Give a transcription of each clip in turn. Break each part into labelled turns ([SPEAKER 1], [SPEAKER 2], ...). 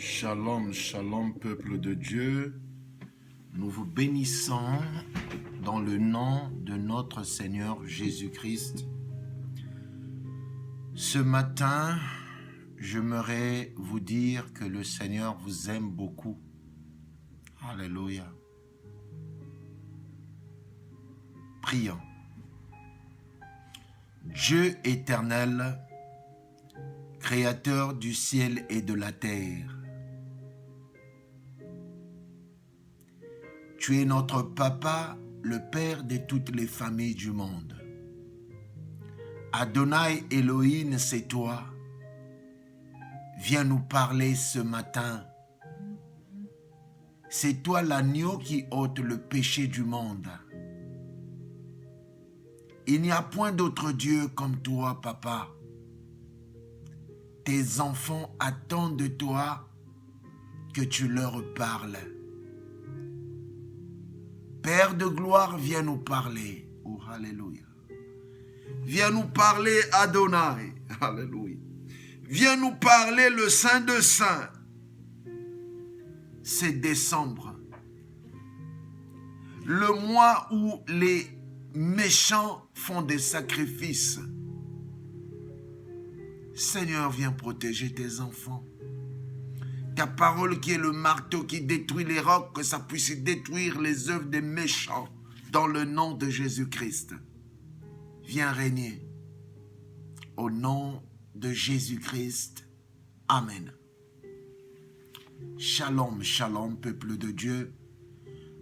[SPEAKER 1] Shalom, shalom, peuple de Dieu. Nous vous bénissons dans le nom de notre Seigneur Jésus-Christ. Ce matin, j'aimerais vous dire que le Seigneur vous aime beaucoup. Alléluia. Prions. Dieu éternel, Créateur du ciel et de la terre, tu es notre papa, le père de toutes les familles du monde. Adonai Elohim, c'est toi. Viens nous parler ce matin. C'est toi l'agneau qui ôte le péché du monde. Il n'y a point d'autre Dieu comme toi, papa. Tes enfants attendent de toi que tu leur parles. Père de gloire, viens nous parler. Oh, alléluia. Viens nous parler, Adonai. Alléluia. Viens nous parler, le Saint de Saints. C'est décembre. Le mois où les méchants font des sacrifices. Seigneur, viens protéger tes enfants. Ta parole qui est le marteau qui détruit les rocs, que ça puisse détruire les œuvres des méchants dans le nom de Jésus-Christ. Viens régner. Au nom de Jésus-Christ. Amen. Shalom, shalom, peuple de Dieu.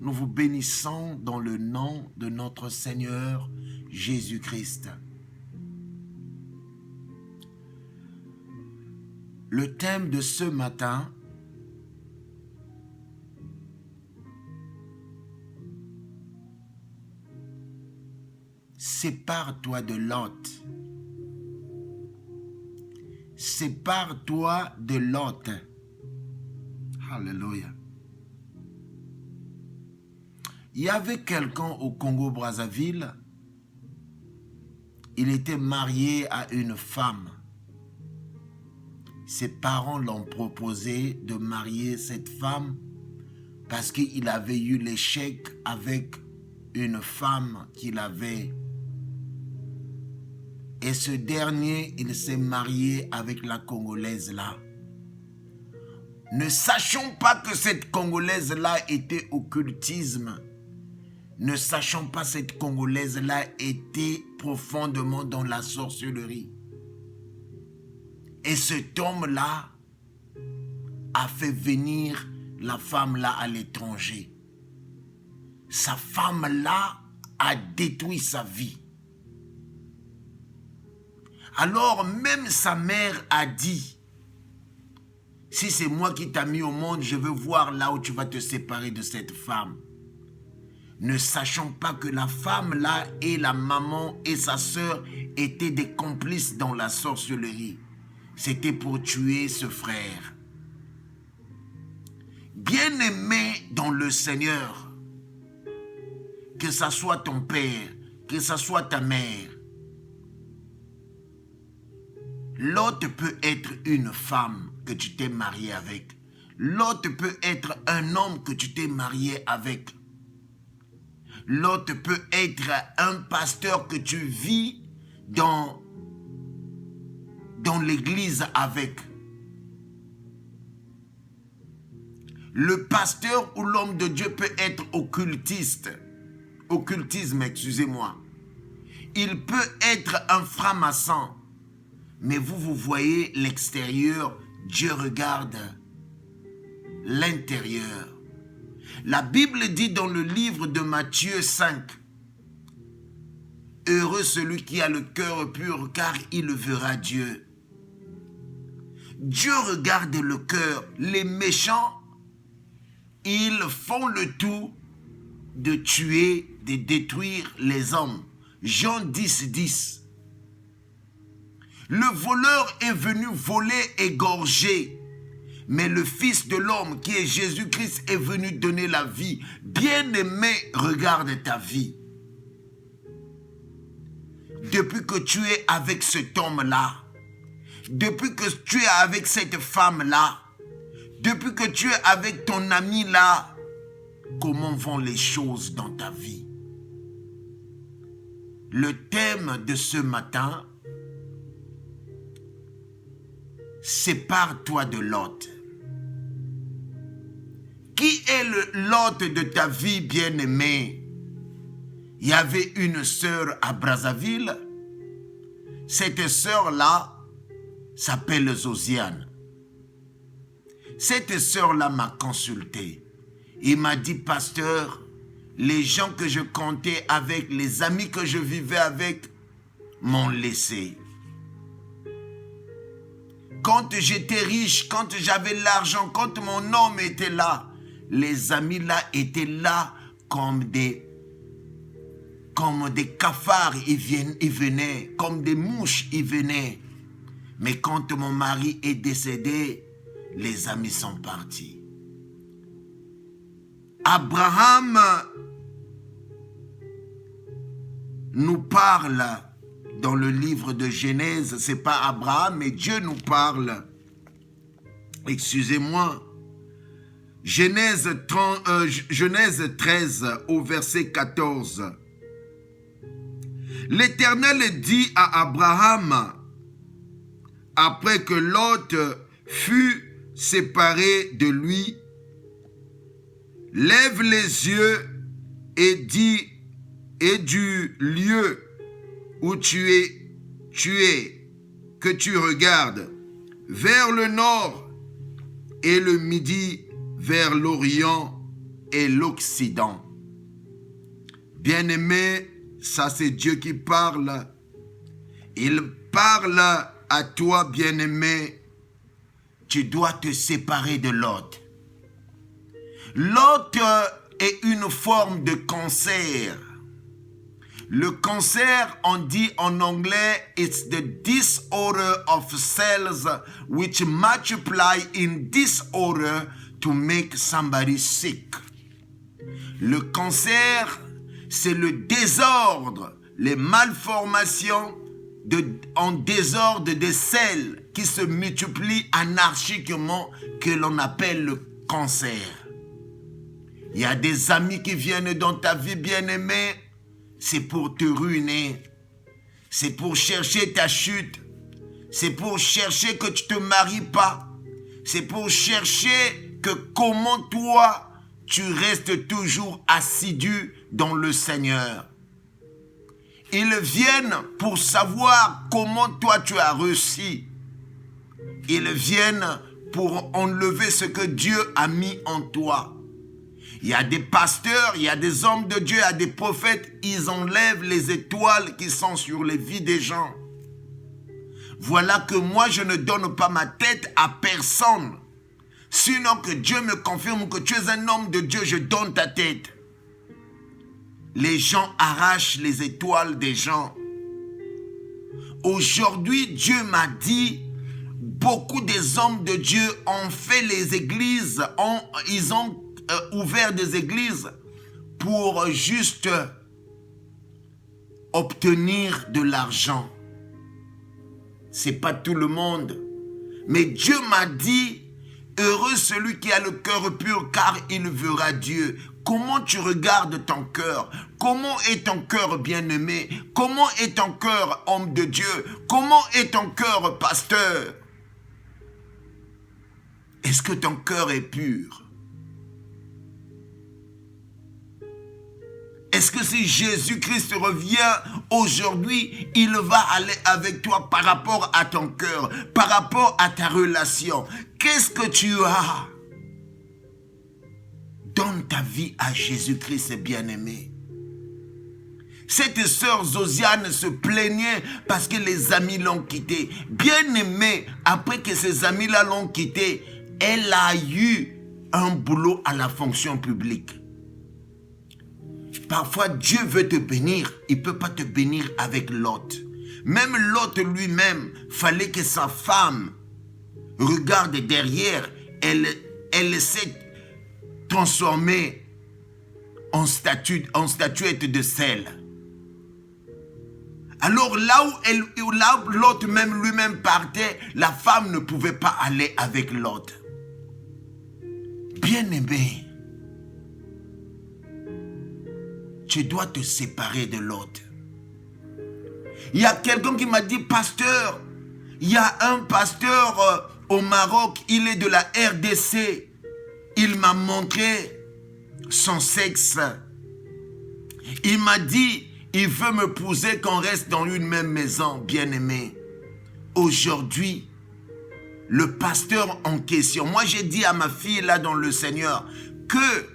[SPEAKER 1] Nous vous bénissons dans le nom de notre Seigneur Jésus-Christ. Le thème de ce matin, sépare-toi de Lot. Sépare-toi de Lot. Alléluia. Il y avait quelqu'un au Congo-Brazzaville. Il était marié à une femme. Ses parents l'ont proposé de marier cette femme parce qu'il avait eu l'échec avec une femme qu'il avait. Et ce dernier, il s'est marié avec la Congolaise là. Ne sachant pas que cette Congolaise là était occultisme. Ne sachant pas que cette Congolaise là était profondément dans la sorcellerie. Et cet homme-là a fait venir la femme-là à l'étranger. Sa femme-là a détruit sa vie. Alors même sa mère a dit, si c'est moi qui t'ai mis au monde, je veux voir là où tu vas te séparer de cette femme. Ne sachant pas que la femme-là et la maman et sa sœur étaient des complices dans la sorcellerie. C'était pour tuer ce frère. Bien-aimé dans le Seigneur, que ça soit ton père, que ça soit ta mère, l'autre peut être une femme que tu t'es marié avec. L'autre peut être un homme que tu t'es marié avec. L'autre peut être un pasteur que tu vis dans l'église avec. Le pasteur ou l'homme de Dieu peut être occultisme, excusez-moi. Il peut être un franc-maçon, mais vous voyez l'extérieur, Dieu regarde l'intérieur. La Bible dit dans le livre de Matthieu 5, « Heureux celui qui a le cœur pur, car il verra Dieu. » Dieu regarde le cœur. Les méchants, ils font le tout de tuer, de détruire les hommes. Jean 10, 10. Le voleur est venu voler, égorger. Mais le Fils de l'homme, qui est Jésus-Christ, est venu donner la vie. Bien-aimé, regarde ta vie. Depuis que tu es avec cet homme-là, depuis que tu es avec cette femme-là, Depuis que tu es avec ton ami là, comment vont les choses dans ta vie? Le thème de ce matin, sépare-toi de Lot. Qui est le Lot de ta vie, bien-aimé? Il y avait une sœur à Brazzaville. Cette sœur-là s'appelle Josiane. Cette sœur-là m'a consulté. Il m'a dit, pasteur, les gens que je comptais avec, les amis que je vivais avec, m'ont laissé. Quand j'étais riche, quand j'avais l'argent, quand mon homme était là, les amis là étaient là comme des cafards, ils venaient, comme des mouches, ils venaient. Mais quand mon mari est décédé, les amis sont partis. Abraham nous parle dans le livre de Genèse, c'est pas Abraham, mais Dieu nous parle. Excusez-moi. Genèse 13 au verset 14. L'Éternel dit à Abraham, après que Lot fut séparé de lui, lève les yeux et dis, et du lieu où tu es, que tu regardes, vers le nord et le midi, vers l'Orient et l'Occident. Bien-aimé, ça c'est Dieu qui parle. Il parle à toi, bien-aimé. Tu dois te séparer de Lot. Lot est une forme de cancer. Le cancer, on dit en anglais, it's the disorder of cells which multiply in disorder to make somebody sick. Le cancer, c'est le désordre, les malformations en désordre des cells qui se multiplient anarchiquement, que l'on appelle le cancer. Il y a des amis qui viennent dans ta vie, bien-aimée, c'est pour te ruiner, c'est pour chercher ta chute, c'est pour chercher que tu ne te maries pas, c'est pour chercher que comment toi, tu restes toujours assidu dans le Seigneur. Ils viennent pour savoir comment toi tu as réussi. Ils viennent pour enlever ce que Dieu a mis en toi. Il y a des pasteurs, il y a des hommes de Dieu, il y a des prophètes, ils enlèvent les étoiles qui sont sur les vies des gens. Voilà que moi, je ne donne pas ma tête à personne. Sinon que Dieu me confirme que tu es un homme de Dieu, je donne ta tête. Les gens arrachent les étoiles des gens. Aujourd'hui, Dieu m'a dit, beaucoup des hommes de Dieu ont fait les églises, ils ont ouvert des églises pour juste obtenir de l'argent. C'est pas tout le monde. Mais Dieu m'a dit, heureux celui qui a le cœur pur, car il verra Dieu. Comment tu regardes ton cœur? Comment est ton cœur bien-aimé? Comment est ton cœur homme de Dieu? Comment est ton cœur pasteur? Est-ce que ton cœur est pur? Est-ce que si Jésus-Christ revient aujourd'hui, il va aller avec toi par rapport à ton cœur, par rapport à ta relation? Qu'est-ce que tu as? Donne ta vie à Jésus-Christ, bien-aimé. Cette sœur Josiane se plaignait parce que les amis l'ont quittée. Bien-aimé, après que ses amis-là l'ont quittée, elle a eu un boulot à la fonction publique. Parfois, Dieu veut te bénir. Il ne peut pas te bénir avec Lot. Même Lot lui-même, fallait que sa femme regarde derrière. Elle s'est transformée en statuette de sel. Alors là où Lot même lui-même partait, la femme ne pouvait pas aller avec Lot. Bien-aimé, tu dois te séparer de l'autre. Il y a quelqu'un qui m'a dit, pasteur, il y a un pasteur au Maroc, il est de la RDC. Il m'a montré son sexe. Il m'a dit, il veut m'épouser qu'on reste dans une même maison, bien-aimé. Aujourd'hui, le pasteur en question, moi j'ai dit à ma fille là dans le Seigneur, que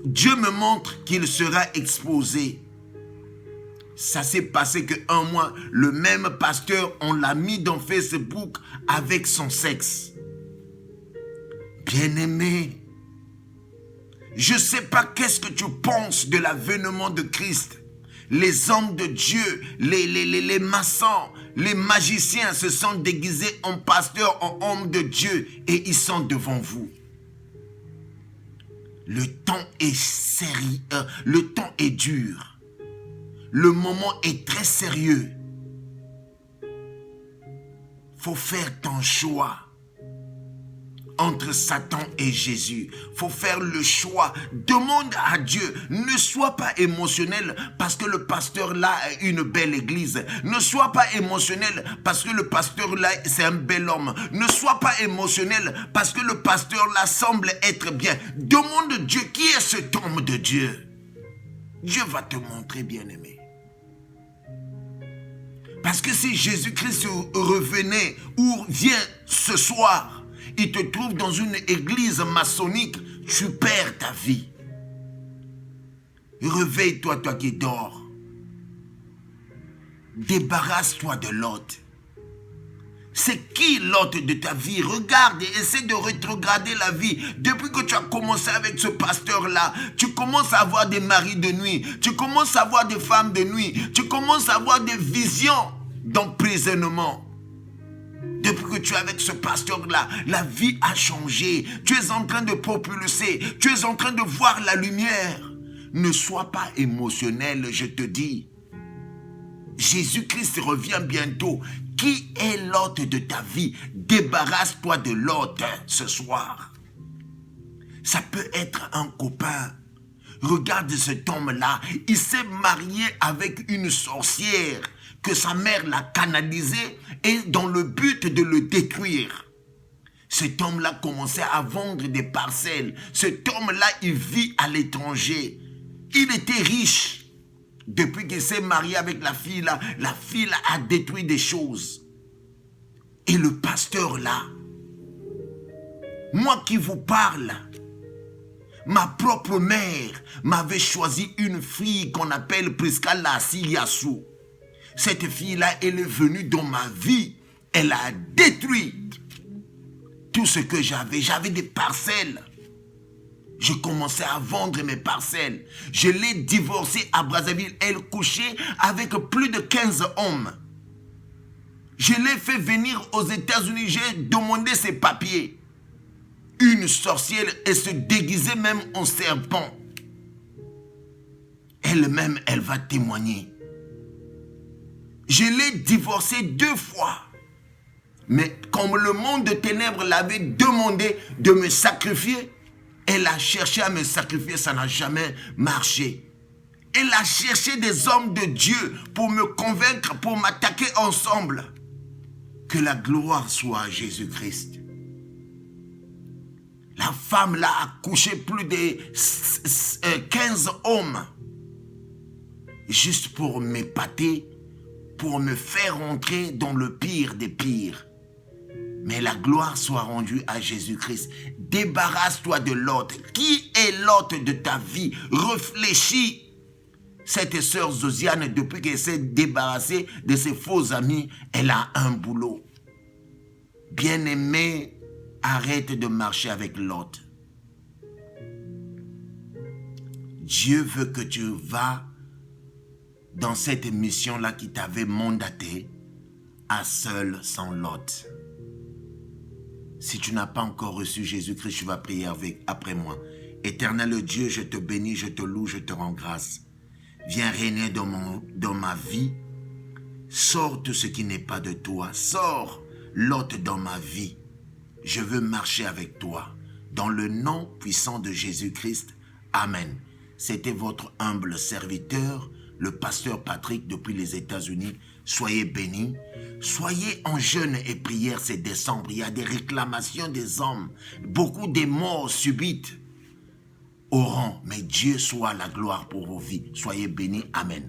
[SPEAKER 1] Dieu me montre qu'il sera exposé. Ça s'est passé qu'un mois, le même pasteur, on l'a mis dans Facebook avec son sexe. Bien-aimé, je ne sais pas qu'est-ce que tu penses de l'avènement de Christ. Les hommes de Dieu, les maçons, les magiciens se sont déguisés en pasteurs, en hommes de Dieu et ils sont devant vous. Le temps est sérieux, le temps est dur. Le moment est très sérieux. Faut faire ton choix entre Satan et Jésus. Faut faire le choix. Demande à Dieu. Ne sois pas émotionnel parce que le pasteur là a une belle église. Ne sois pas émotionnel parce que le pasteur là c'est un bel homme. Ne sois pas émotionnel parce que le pasteur là semble être bien. Demande Dieu qui est cet homme de Dieu. Dieu va te montrer, bien-aimé. Parce que si Jésus-Christ revenait ou vient ce soir, il te trouve dans une église maçonnique, tu perds ta vie. Réveille-toi, toi qui dors. Débarrasse-toi de l'autre. C'est qui l'autre de ta vie? Regarde et essaie de rétrograder la vie. Depuis que tu as commencé avec ce pasteur-là, tu commences à avoir des maris de nuit, tu commences à avoir des femmes de nuit, tu commences à avoir des visions d'emprisonnement. Depuis que tu es avec ce pasteur-là, la vie a changé. Tu es en train de propulser, tu es en train de voir la lumière. Ne sois pas émotionnel, je te dis. Jésus-Christ revient bientôt. Qui est l'hôte de ta vie? Débarrasse-toi de l'hôte ce soir. Ça peut être un copain. Regarde cet homme-là. Il s'est marié avec une sorcière que sa mère l'a canalisé et dans le but de le détruire. Cet homme-là commençait à vendre des parcelles. Cet homme-là, il vit à l'étranger. Il était riche. Depuis qu'il s'est marié avec la fille là a détruit des choses. Et le pasteur là, moi qui vous parle, ma propre mère m'avait choisi une fille qu'on appelle Prisca Lassiyasu. Cette fille-là, elle est venue dans ma vie. Elle a détruit tout ce que j'avais. J'avais des parcelles. Je commençais à vendre mes parcelles. Je l'ai divorcée à Brazzaville. Elle couchait avec plus de 15 hommes. Je l'ai fait venir aux États-Unis. J'ai demandé ses papiers. Une sorcière, elle se déguisait même en serpent. Elle-même, elle va témoigner. Je l'ai divorcée 2 fois. Mais comme le monde de ténèbres l'avait demandé de me sacrifier, elle a cherché à me sacrifier, ça n'a jamais marché. Elle a cherché des hommes de Dieu pour me convaincre, pour m'attaquer ensemble. Que la gloire soit à Jésus-Christ. La femme là a couché plus de 15 hommes. Juste pour m'épater, pour me faire entrer dans le pire des pires. Mais la gloire soit rendue à Jésus-Christ. Débarrasse-toi de l'autre. Qui est l'autre de ta vie? Réfléchis. Cette sœur Josiane, depuis qu'elle s'est débarrassée de ses faux amis, elle a un boulot. Bien-aimé, arrête de marcher avec l'autre. Dieu veut que tu vas dans cette mission-là qui t'avait mandaté à seul sans l'autre. Si tu n'as pas encore reçu Jésus-Christ, tu vas prier après moi. Éternel Dieu, je te bénis, je te loue, je te rends grâce. Viens régner dans ma vie. Sors tout ce qui n'est pas de toi. Sors l'autre dans ma vie. Je veux marcher avec toi. Dans le nom puissant de Jésus-Christ. Amen. C'était votre humble serviteur, le pasteur Patrick depuis les États-Unis. Soyez bénis. Soyez en jeûne et prière, c'est décembre. Il y a des réclamations des hommes. Beaucoup de morts subites auront. Mais Dieu soit la gloire pour vos vies. Soyez bénis. Amen.